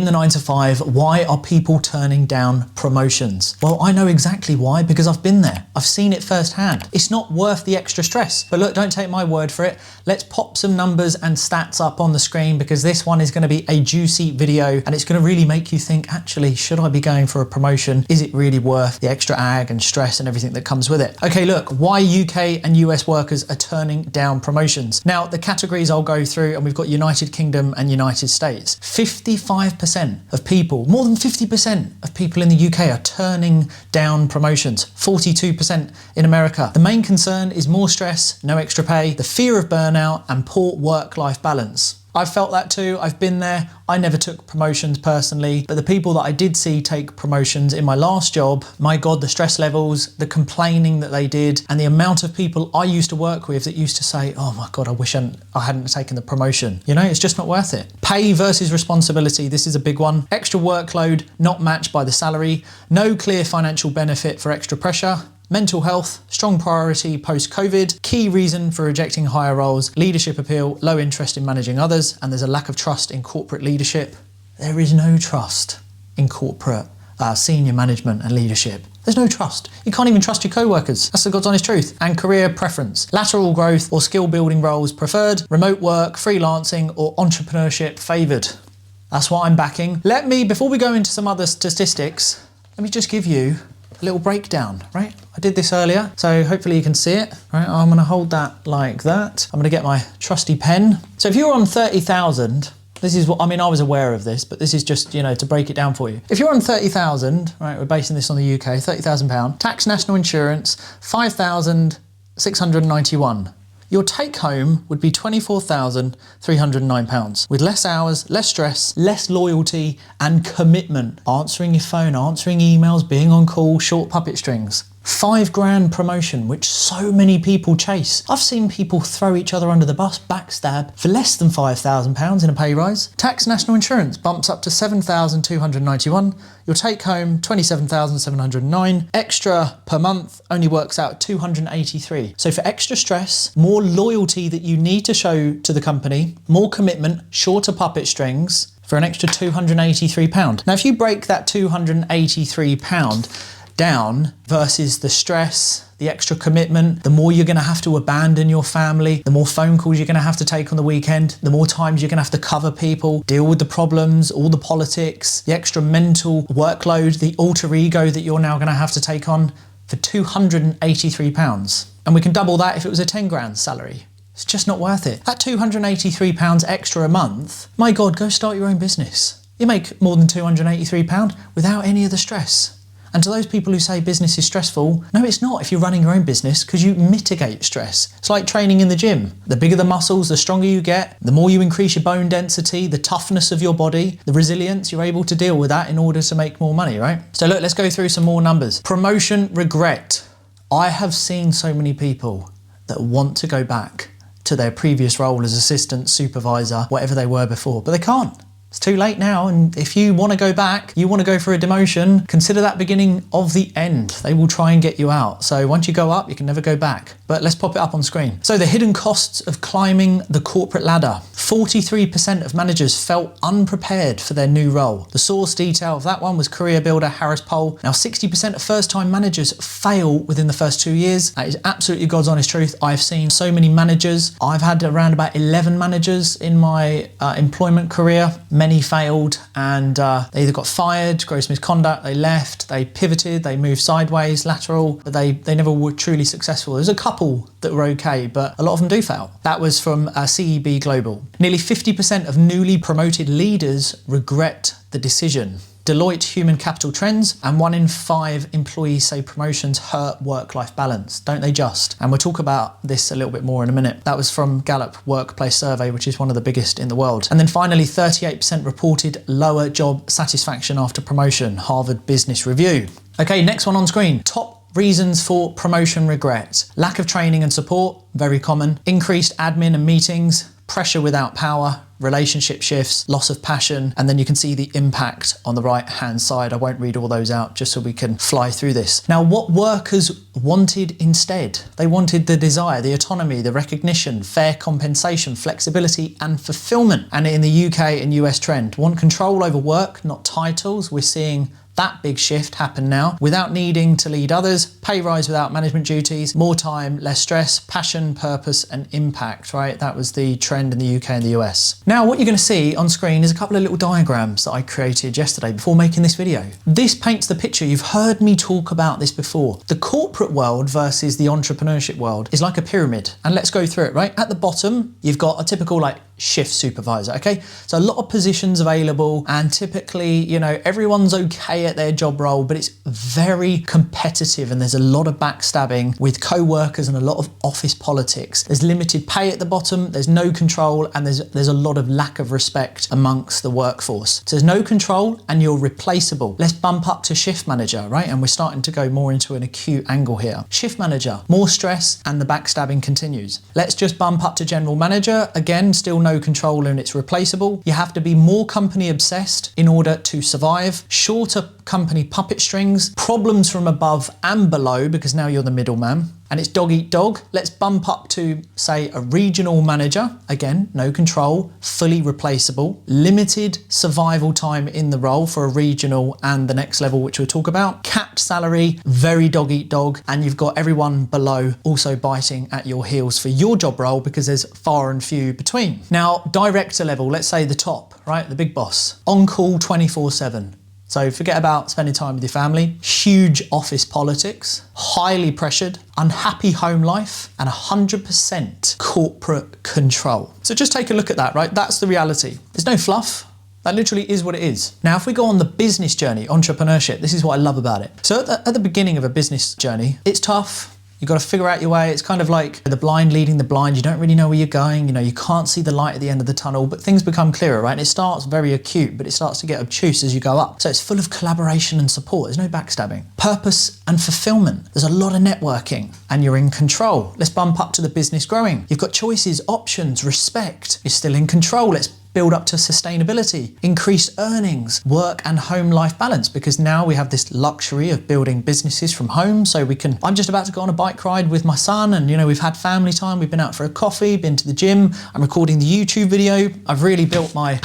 the 9 to 5, why are people turning down promotions? Well, I know exactly why, because I've been there. I've seen it firsthand. It's not worth the extra stress. But look, don't take my word for it. Let's pop some numbers and stats up on the screen, because this one is going to be a juicy video and it's going to really make you think, actually, should I be going for a promotion? Is it really worth the extra ag and stress and everything that comes with it? Okay, look, why UK and US workers are turning down promotions. Now, the categories I'll go through, and we've got United Kingdom and United States. 55% of people, more than 50% of people in the UK are turning down promotions. 42% in America. The main concern is more stress, no extra pay, the fear of burnout, and poor work-life balance. I've felt that too. I've been there. I never took promotions personally, but the people that I did see take promotions in my last job, my God, the stress levels, the complaining that they did, and the amount of people I used to work with that used to say, oh my God, I wish I hadn't taken the promotion. You know, it's just not worth it. Pay versus responsibility. This is a big one. Extra workload not matched by the salary. No clear financial benefit for extra pressure. Mental health, strong priority post-COVID, key reason for rejecting higher roles, leadership appeal, low interest in managing others, and there's a lack of trust in corporate leadership. There is no trust in corporate senior management and leadership. There's no trust. You can't even trust your co-workers. That's the God's honest truth. And career preference. Lateral growth or skill building roles preferred, remote work, freelancing, or entrepreneurship favoured. That's what I'm backing. Before we go into some other statistics, let me just give you a little breakdown, right? I did this earlier, so hopefully you can see it, right? I'm gonna hold that like that. I'm gonna get my trusty pen. So if you're on 30,000, this is what, I mean, I was aware of this, but this is just, you know, to break it down for you. If you're on 30,000, right, we're basing this on the UK, £30,000, tax, national insurance, 5,691. Your take home would be £24,309 with less hours, less stress, less loyalty and commitment. Answering your phone, answering emails, being on call, short puppet strings. £5,000 promotion, which so many people chase. I've seen people throw each other under the bus, backstab, for less than £5,000 in a pay rise. Tax, national insurance bumps up to £7,291. Your take home, £27,709. Extra per month only works out $283. So for extra stress, more loyalty that you need to show to the company, more commitment, shorter puppet strings, for an extra £283. Now, if you break that £283 down versus the stress, the extra commitment, the more you're going to have to abandon your family, the more phone calls you're going to have to take on the weekend, the more times you're going to have to cover people, deal with the problems, all the politics, the extra mental workload, the alter ego that you're now going to have to take on for £283. And we can double that if it was a £10,000 salary. It's just not worth it. That £283 extra a month, my God, go start your own business. You make more than £283 without any of the stress. And to those people who say business is stressful, no, it's not if you're running your own business, because you mitigate stress. It's like training in the gym. The bigger the muscles, the stronger you get, the more you increase your bone density, the toughness of your body, the resilience, you're able to deal with that in order to make more money, right? So look, let's go through some more numbers. Promotion regret. I have seen so many people that want to go back to their previous role as assistant, supervisor, whatever they were before, but they can't. It's too late now, and if you want to go back, you want to go for a demotion, consider that beginning of the end. They will try and get you out. So once you go up, you can never go back. But let's pop it up on screen. So the hidden costs of climbing the corporate ladder. 43% of managers felt unprepared for their new role. The source detail of that one was career builder Harris Poll. Now 60% of first-time managers fail within the first 2 years. That is absolutely God's honest truth. I've seen so many managers. I've had around about 11 managers in my employment career. Many failed, and they either got fired, gross misconduct, they left, they pivoted, they moved sideways, lateral, but they never were truly successful. There's a couple that were okay, but a lot of them do fail. That was from CEB Global. Nearly 50% of newly promoted leaders regret the decision. Deloitte Human Capital Trends, and 1 in 5 employees say promotions hurt work-life balance, don't they just? And we'll talk about this a little bit more in a minute. That was from Gallup Workplace Survey, which is one of the biggest in the world. And then finally, 38% reported lower job satisfaction after promotion, Harvard Business Review. Okay, next one on screen. Top reasons for promotion regret. Lack of training and support, very common. Increased admin and meetings, pressure without power, relationship shifts, loss of passion, and then you can see the impact on the right hand side. I won't read all those out just so we can fly through this. Now, what workers wanted instead? They wanted the desire, the autonomy, the recognition, fair compensation, flexibility, and fulfillment. And in the UK and US trend, want control over work, not titles. We're seeing that big shift happen now, without needing to lead others, pay rise without management duties, more time, less stress, passion, purpose, and impact, right? That was the trend in the UK and the US. Now, what you're gonna see on screen is a couple of little diagrams that I created yesterday before making this video. This paints the picture. You've heard me talk about this before. The corporate world versus the entrepreneurship world is like a pyramid. And let's go through it, right? At the bottom, you've got a typical shift supervisor, okay? So a lot of positions available, and typically, everyone's okay at their job role, but it's very competitive and there's a lot of backstabbing with co-workers and a lot of office politics. There's limited pay at the bottom, there's no control, and there's a lot of lack of respect amongst the workforce. So there's no control and you're replaceable. Let's bump up to shift manager, right? And we're starting to go more into an acute angle here. Shift manager, more stress and the backstabbing continues. Let's just bump up to general manager. Again, still no control and it's replaceable. You have to be more company obsessed in order to survive. Shorter company puppet strings, problems from above and below because now you're the middleman. And it's dog eat dog. Let's bump up to, say, a regional manager. Again, no control, fully replaceable, limited survival time in the role for a regional and the next level, which we'll talk about. Capped salary, very dog eat dog. And you've got everyone below also biting at your heels for your job role because there's far and few between. Now, director level, let's say the top, right? The big boss. On call 24/7. So forget about spending time with your family, huge office politics, highly pressured, unhappy home life, and 100% corporate control. So just take a look at that, right? That's the reality. There's no fluff. That literally is what it is. Now, if we go on the business journey, entrepreneurship, this is what I love about it. So at the beginning of a business journey, it's tough. You've got to figure out your way. It's kind of like the blind leading the blind. You don't really know where you're going. You can't see the light at the end of the tunnel, but things become clearer, right? And it starts very acute, but it starts to get obtuse as you go up. So it's full of collaboration and support. There's no backstabbing. Purpose and fulfillment. There's a lot of networking and you're in control. Let's bump up to the business growing. You've got choices, options, respect. You're still in control. Let's build up to sustainability, increased earnings, work and home life balance, because now we have this luxury of building businesses from home. So I'm just about to go on a bike ride with my son and we've had family time, we've been out for a coffee, been to the gym, I'm recording the YouTube video. I've really built my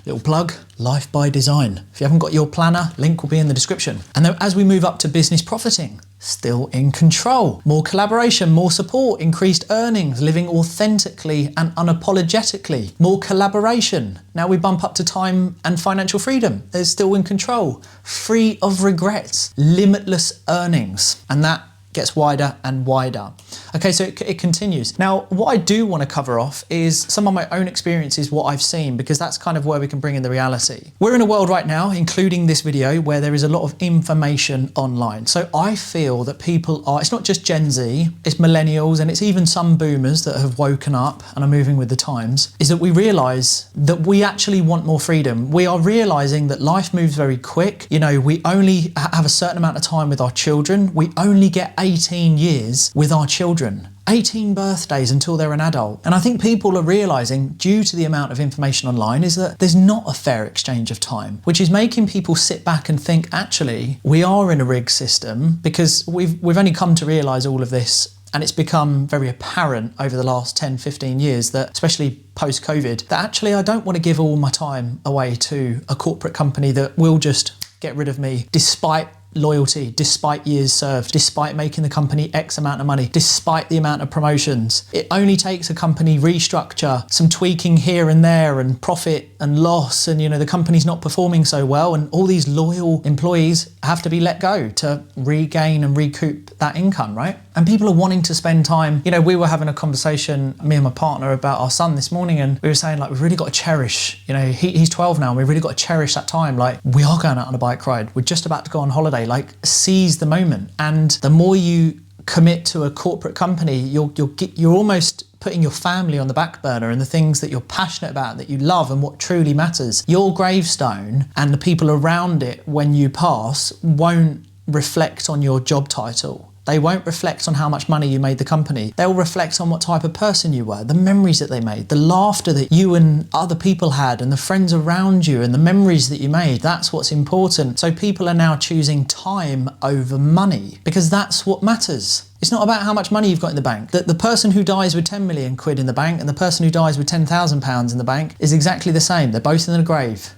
little plug, Life by Design. If you haven't got your planner, link will be in the description. And then as we move up to business profiting, still in control, more collaboration, more support, increased earnings, living authentically and unapologetically, more collaboration. Now we bump up to time and financial freedom. They're still in control, free of regrets, limitless earnings, and that gets wider and wider. Okay, so it continues. Now, what I do want to cover off is some of my own experiences, what I've seen, because that's kind of where we can bring in the reality. We're in a world right now, including this video, where there is a lot of information online. So I feel that it's not just Gen Z, it's millennials, and it's even some boomers that have woken up and are moving with the times, is that we realize that we actually want more freedom. We are realizing that life moves very quick. We only have a certain amount of time with our children. We only get 18 years with our children. 18 birthdays until they're an adult. And I think people are realizing, due to the amount of information online, is that there's not a fair exchange of time, which is making people sit back and think, actually, we are in a rigged system, because we've only come to realize all of this. And it's become very apparent over the last 10, 15 years that, especially post-COVID, that actually I don't want to give all my time away to a corporate company that will just get rid of me despite loyalty, despite years served, despite making the company X amount of money, despite the amount of promotions. It only takes a company restructure, some tweaking here and there, and profit and loss, and the company's not performing so well, and all these loyal employees have to be let go to regain and recoup that income, right? And people are wanting to spend time. We were having a conversation, me and my partner, about our son this morning, and we were saying, we've really got to cherish, he's 12 now, and we've really got to cherish that time. We are going out on a bike ride, we're just about to go on holiday, seize the moment. And the more you commit to a corporate company, you're almost putting your family on the back burner and the things that you're passionate about, that you love, and what truly matters. Your gravestone and the people around it when you pass won't reflect on your job title. They won't reflect on how much money you made the company. They'll reflect on what type of person you were, the memories that they made, the laughter that you and other people had, and the friends around you, and the memories that you made. That's what's important. So people are now choosing time over money because that's what matters. It's not about how much money you've got in the bank. The person who dies with 10 million quid in the bank and the person who dies with £10,000 in the bank is exactly the same. They're both in the grave.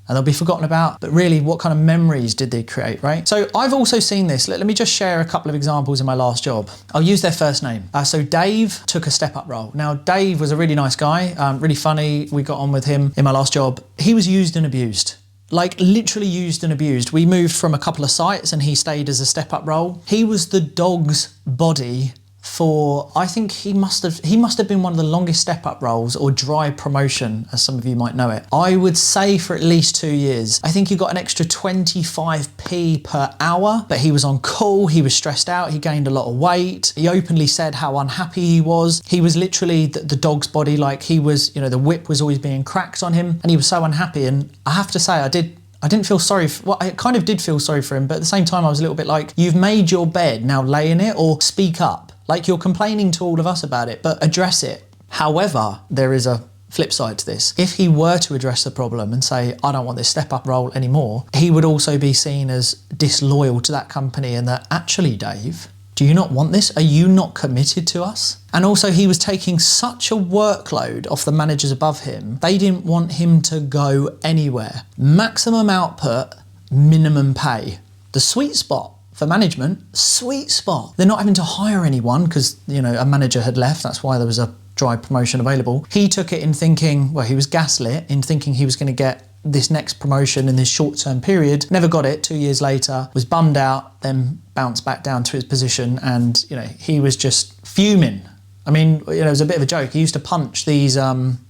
And they'll be forgotten about, but really what kind of memories did they create, right? So I've also seen this. Let me just share a couple of examples in my last job. I'll use their first name. So Dave took a step up role. Now Dave was a really nice guy, really funny. We got on with him in my last job. He was used and abused. Like literally used and abused. We moved from a couple of sites and he stayed as a step up role. He was the dog's body for, I think he must have been one of the longest step up roles or dry promotion, as some of you might know it. I would say for at least 2 years. I think he got an extra 25p per hour, but he was on call, he was stressed out, he gained a lot of weight. He openly said how unhappy he was. He was literally the dog's body, like he was, the whip was always being cracked on him and he was so unhappy. And I have to say, I didn't feel sorry I kind of did feel sorry for him, but at the same time I was a little bit like, you've made your bed, now lay in it or speak up. Like you're complaining to all of us about it, but address it. However, there is a flip side to this. If he were to address the problem and say, I don't want this step up role anymore, he would also be seen as disloyal to that company and that actually, Dave, do you not want this? Are you not committed to us? And also he was taking such a workload off the managers above him, they didn't want him to go anywhere. Maximum output, minimum pay. The sweet spot for management, sweet spot. They're not having to hire anyone because, a manager had left. That's why there was a dry promotion available. He took it in thinking, well, he was gaslit in thinking he was going to get this next promotion in this short-term period. Never got it. 2 years later, was bummed out, then bounced back down to his position. And, he was just fuming. I mean, it was a bit of a joke. He used to punch these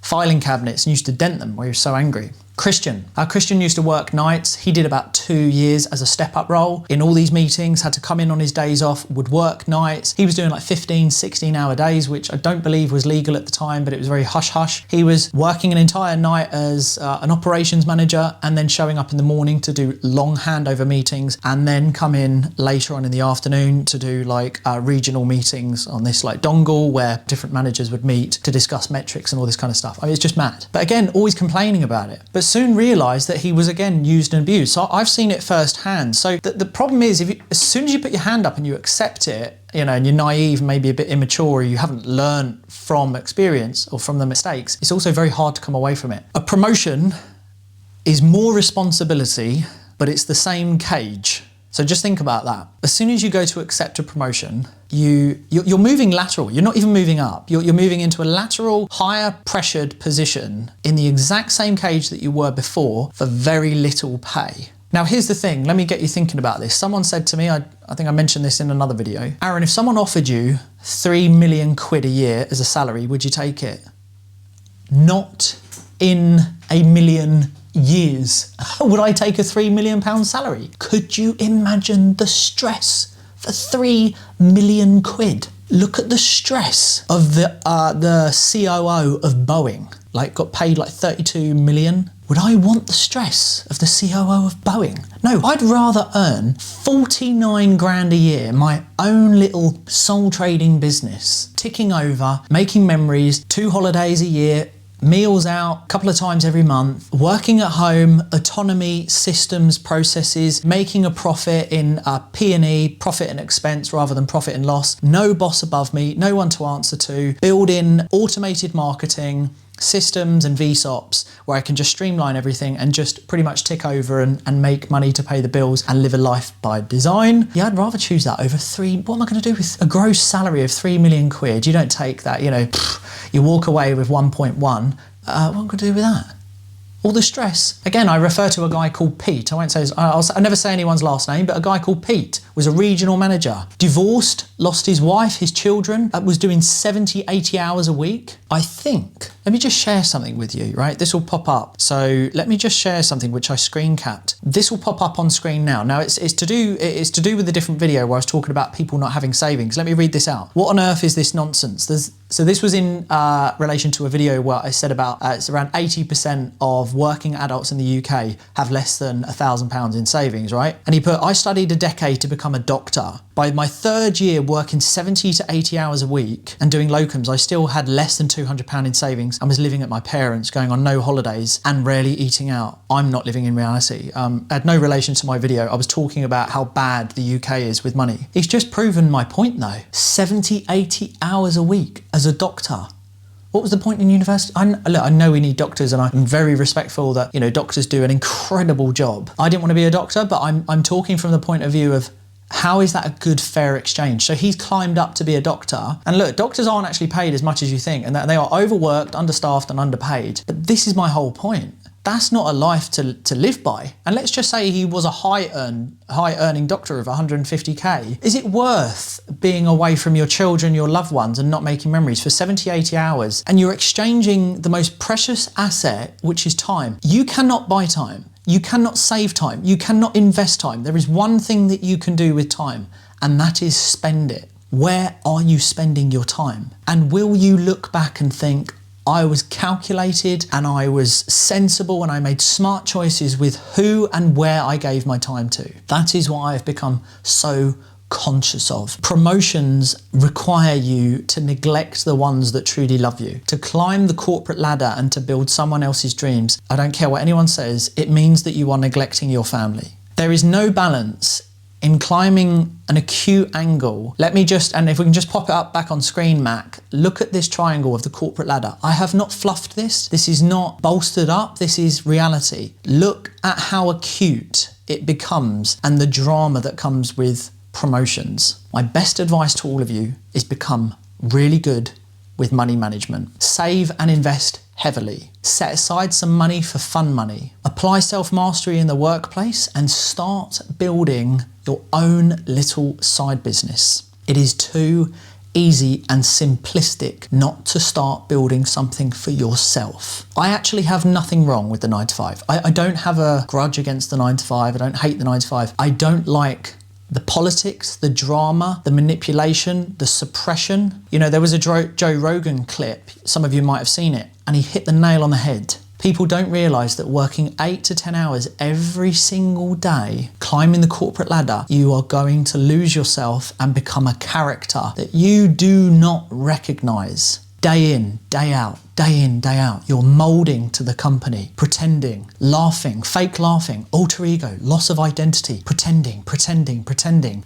filing cabinets and used to dent them where he was so angry. Christian used to work nights. He did about 2 years as a step-up role in all these meetings, had to come in on his days off, would work nights. He was doing like 15, 16-hour days, which I don't believe was legal at the time, but it was very hush-hush. He was working an entire night as an operations manager and then showing up in the morning to do long handover meetings and then come in later on in the afternoon to do like regional meetings on this like dongle where different managers would meet to discuss metrics and all this kind of stuff. I mean, it's just mad. But again, always complaining about it. But soon realised that he was again used and abused. So I've seen it firsthand. So the problem is, as soon as you put your hand up and you accept it, and you're naive, maybe a bit immature, or you haven't learned from experience or from the mistakes, it's also very hard to come away from it. A promotion is more responsibility, but it's the same cage. So just think about that. As soon as you go to accept a promotion, you're moving lateral. You're not even moving up. You're moving into a lateral, higher pressured position in the exact same cage that you were before for very little pay. Now, here's the thing. Let me get you thinking about this. Someone said to me, I think I mentioned this in another video, Aaron, if someone offered you 3 million quid a year as a salary, would you take it? Not in a million years. Would I take a £3 million salary? Could you imagine the stress for 3 million quid? Look at the stress of the COO of Boeing, got paid like 32 million. Would I want the stress of the COO of Boeing? No, I'd rather earn 49 grand a year, my own little sole trading business, ticking over, making memories, 2 holidays a year, meals out a couple of times every month, working at home, autonomy, systems, processes, making a profit in P&E, profit and expense rather than profit and loss, no boss above me, no one to answer to, building automated marketing, systems and VSOPs where I can just streamline everything and just pretty much tick over and make money to pay the bills and live a life by design. Yeah, I'd rather choose that over what am I going to do with a gross salary of 3 million quid? You don't take that, you walk away with 1.1. What am I going to do with that? All the stress. Again, I refer to a guy called Pete. I won't say I'll never say anyone's last name, but a guy called Pete was a regional manager. Divorced, lost his wife, his children, was doing 70, 80 hours a week. I think, let me just share something with you, right? This will pop up. So let me just share something which I screen capped. This will pop up on screen now. Now it's to do with a different video where I was talking about people not having savings. Let me read this out. What on earth is this nonsense? So this was in relation to a video where I said about it's around 80% of working adults in the UK have less than £1,000 in savings, right? And he put, I studied a decade to become a doctor. By my third year working 70 to 80 hours a week and doing locums, I still had less than £200 in savings and was living at my parents', going on no holidays and rarely eating out. I'm not living in reality. Had no relation to my video. I was talking about how bad the UK is with money. It's just proven my point though. 70, 80 hours a week as a doctor. What was the point in university? Look, I know we need doctors and I'm very respectful that, doctors do an incredible job. I didn't want to be a doctor, but I'm talking from the point of view of how is that a good, fair exchange? So he's climbed up to be a doctor. And look, doctors aren't actually paid as much as you think, and that they are overworked, understaffed and underpaid. But this is my whole point. That's not a life to live by. And let's just say he was a high earning doctor of 150k. Is it worth being away from your children, your loved ones, and not making memories for 70, 80 hours? And you're exchanging the most precious asset, which is time. You cannot buy time. You cannot save time. You cannot invest time. There is one thing that you can do with time, and that is spend it. Where are you spending your time? And will you look back and think, I was calculated and I was sensible and I made smart choices with who and where I gave my time to? That is what I've become so conscious of. Promotions require you to neglect the ones that truly love you. To climb the corporate ladder and to build someone else's dreams, I don't care what anyone says, it means that you are neglecting your family. There is no balance in climbing an acute angle. And if we can just pop it up back on screen, Mac, look at this triangle of the corporate ladder. I have not fluffed this. This is not bolstered up. This is reality. Look at how acute it becomes and the drama that comes with promotions. My best advice to all of you is become really good with money management. Save and invest heavily. Set aside some money for fun money. Apply self-mastery in the workplace and start building your own little side business. It is too easy and simplistic not to start building something for yourself. I actually have nothing wrong with the 9 to 5. I don't have a grudge against the 9 to 5. I don't hate the 9 to 5. I don't like the politics, the drama, the manipulation, the suppression. There was a Joe Rogan clip, some of you might have seen it, and he hit the nail on the head. People don't realise that working 8 to 10 hours every single day, climbing the corporate ladder, you are going to lose yourself and become a character that you do not recognise. Day in, day out, day in, day out. You're moulding to the company, pretending, laughing, fake laughing, alter ego, loss of identity, pretending.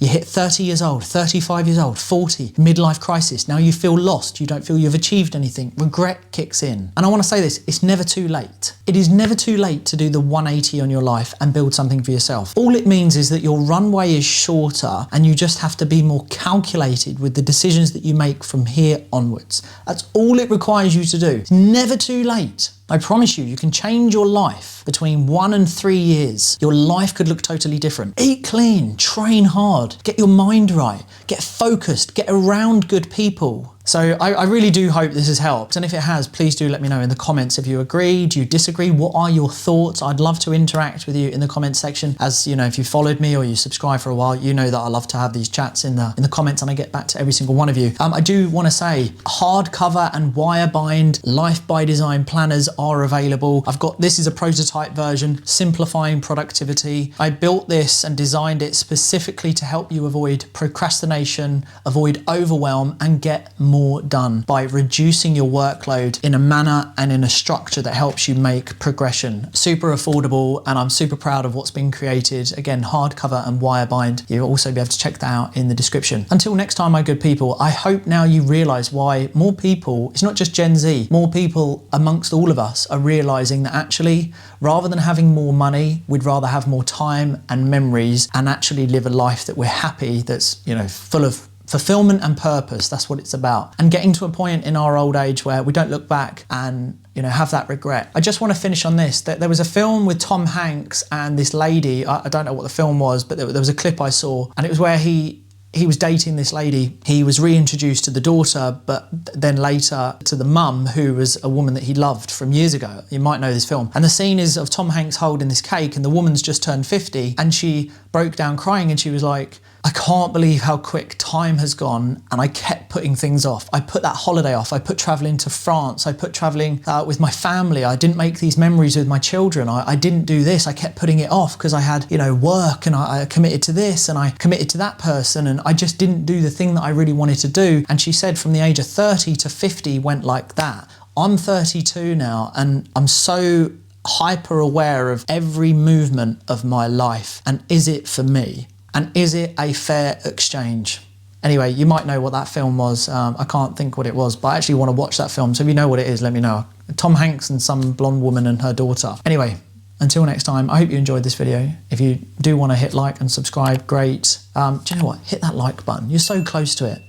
You hit 30 years old, 35 years old, 40, midlife crisis. Now you feel lost. You don't feel you've achieved anything. Regret kicks in. And I want to say this, it's never too late. It is never too late to do the 180 on your life and build something for yourself. All it means is that your runway is shorter and you just have to be more calculated with the decisions that you make from here onwards. That's all it requires you to do. It's never too late. I promise you can change your life between 1 and 3 years. Your life could look totally different. Eat clean, train hard, get your mind right, get focused, get around good people. So I really do hope this has helped. And if it has, please do let me know in the comments if you agree, do you disagree, what are your thoughts? I'd love to interact with you in the comments section. As you know, if you followed me or you subscribe for a while, you know that I love to have these chats in the comments and I get back to every single one of you. I do want to say hardcover and wire bind Life by Design planners are available. This is a prototype version, simplifying productivity. I built this and designed it specifically to help you avoid procrastination, avoid overwhelm and get more done by reducing your workload in a manner and in a structure that helps you make progression. Super affordable, and I'm super proud of what's been created. Again, hardcover and wire bind. You'll also be able to check that out in the description. Until next time, my good people, I hope now you realize why more people, it's not just Gen Z, more people amongst all of us are realizing that actually, rather than having more money, we'd rather have more time and memories and actually live a life that we're happy, that's, full of fulfillment and purpose. That's what it's about. And getting to a point in our old age where we don't look back and have that regret. I just want to finish on this. There was a film with Tom Hanks and this lady. I don't know what the film was, but there was a clip I saw, and it was where he was dating this lady. He was reintroduced to the daughter, but then later to the mum, who was a woman that he loved from years ago. You might know this film. And the scene is of Tom Hanks holding this cake, and the woman's just turned 50, and she broke down crying, and she was like, I can't believe how quick time has gone, and I kept putting things off. I put that holiday off. I put traveling to France. I put traveling with my family. I didn't make these memories with my children. I didn't do this. I kept putting it off because I had, work, and I committed to this and I committed to that person, and I just didn't do the thing that I really wanted to do. And she said from the age of 30 to 50 went like that. I'm 32 now, and I'm so hyper aware of every movement of my life. And is it for me? And is it a fair exchange? Anyway, you might know what that film was. I can't think what it was, but I actually want to watch that film. So if you know what it is, let me know. Tom Hanks and some blonde woman and her daughter. Anyway, until next time, I hope you enjoyed this video. If you do want to hit like and subscribe, great. Do you know what? Hit that like button. You're so close to it.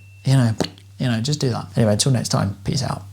Just do that. Anyway, until next time, peace out.